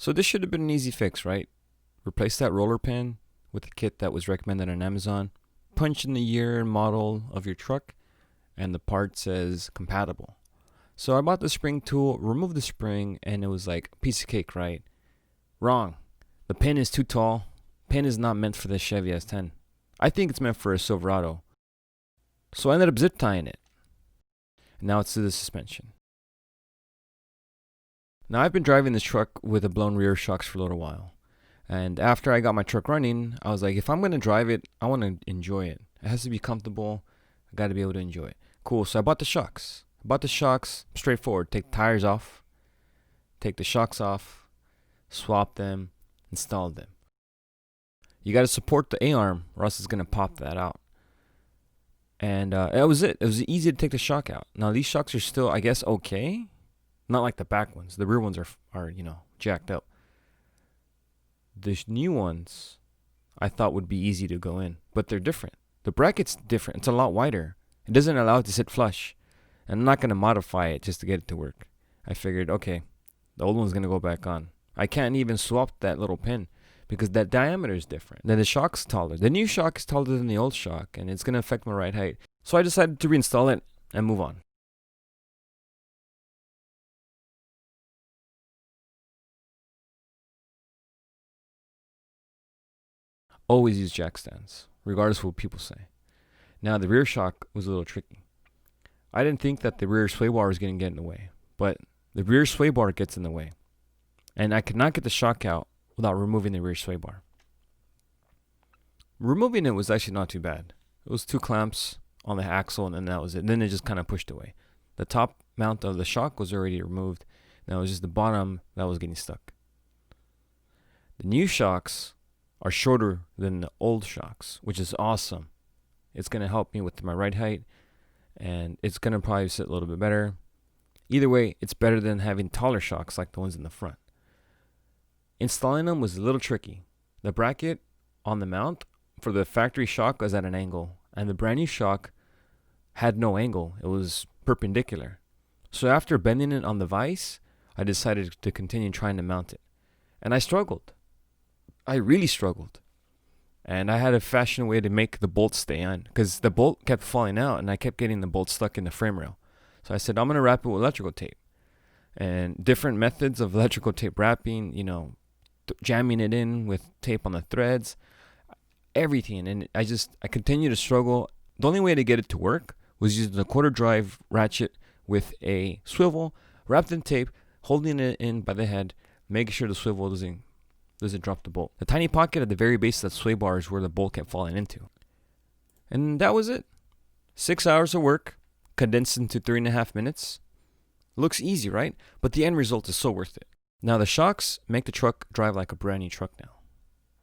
So this should have been an easy fix, right? Replace that roller pin with the kit that was recommended on Amazon. Punch in the year and model of your truck, and the part says compatible. So I bought the spring tool, removed the spring, and it was like a piece of cake, right? Wrong. The pin is too tall. Pin is not meant for the Chevy S10. I think it's meant for a Silverado. So I ended up zip tying it. And now it's to the suspension. Now I've been driving this truck with a blown rear shocks for a little while. And after I got my truck running, I was like, if I'm going to drive it, I want to enjoy it. It has to be comfortable. I got to be able to enjoy it. Cool, so I bought the shocks. Straightforward. Take the tires off. Take the shocks off. Swap them. Install them. You got to support the A-arm or else it's going to pop that out. And that was it. It was easy to take the shock out. Now these shocks are still, I guess, okay. Not like the back ones. The rear ones are jacked up. The new ones I thought would be easy to go in, but they're different. The bracket's different. It's a lot wider. It doesn't allow it to sit flush. And I'm not going to modify it just to get it to work. I figured, okay, the old one's going to go back on. I can't even swap that little pin because that diameter is different. Then the shock's taller. The new shock is taller than the old shock, and it's going to affect my ride height. So I decided to reinstall it and move on. Always use jack stands, regardless of what people say. Now, the rear shock was a little tricky. I didn't think that the rear sway bar was going to get in the way, but the rear sway bar gets in the way. And I could not get the shock out without removing the rear sway bar. Removing it was actually not too bad. It was 2 clamps on the axle, and then that was it. Then it just kind of pushed away. The top mount of the shock was already removed. Now it was just the bottom that was getting stuck. The new shocks are shorter than the old shocks, which is awesome. It's going to help me with my ride height, and it's going to probably sit a little bit better. Either way, it's better than having taller shocks like the ones in the front. Installing them was a little tricky. The bracket on the mount for the factory shock was at an angle, and the brand new shock had no angle. It was perpendicular. So after bending it on the vise, I decided to continue trying to mount it. And I struggled. I really struggled. And I had a fashion way to make the bolt stay on, because the bolt kept falling out and I kept getting the bolt stuck in the frame rail. So I said, I'm going to wrap it with electrical tape. And different methods of electrical tape wrapping, jamming it in with tape on the threads, everything. And I continued to struggle. The only way to get it to work was using the quarter drive ratchet with a swivel, wrapped in tape, holding it in by the head, making sure the swivel doesn't drop the bolt. The tiny pocket at the very base of that sway bar is where the bolt kept falling into. And that was it. 6 hours of work, condensed into 3.5 minutes. Looks easy, right? But the end result is so worth it. Now the shocks make the truck drive like a brand new truck now.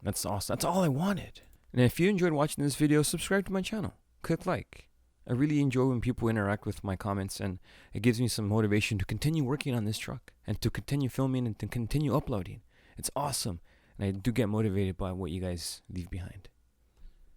That's awesome. That's all I wanted. And if you enjoyed watching this video, subscribe to my channel. Click like. I really enjoy when people interact with my comments, and it gives me some motivation to continue working on this truck and to continue filming and to continue uploading. It's awesome, and I do get motivated by what you guys leave behind.